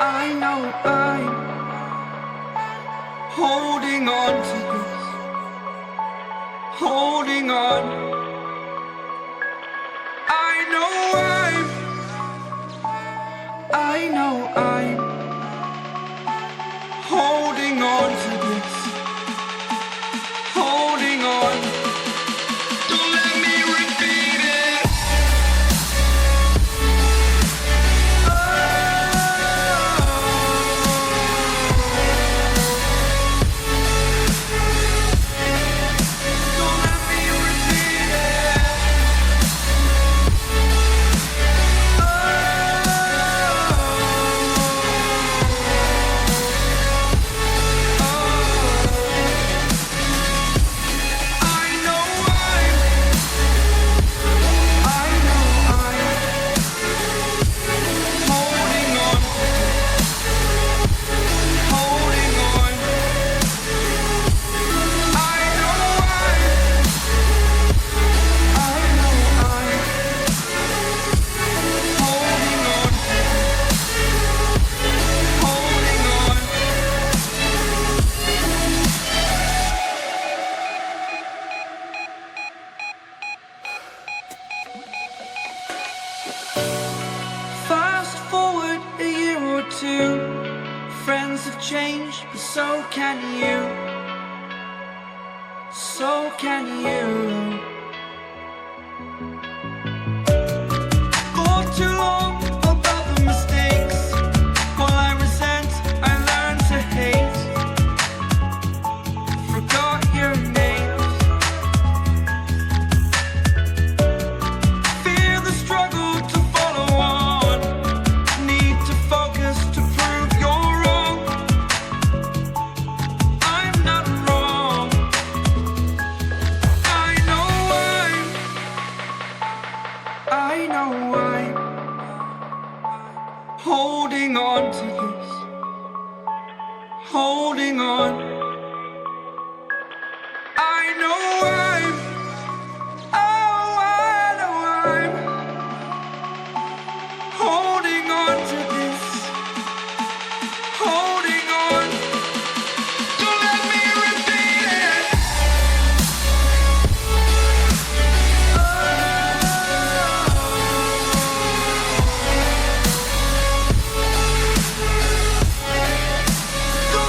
I know I'm holding on to this, holding on. I know I'm holding on to this, holding on. Don't let me repeat it. Don't let me repeat it. Fast forward a year or two, friends have changed, but so can you, so can you. For too long about the mistakes, while I resent, I learned to hate. Forgot your names. Fear the struggle to follow on. Need to focus to prove you're wrong. I'm not wrong. I know I'm holding on to this, holding on.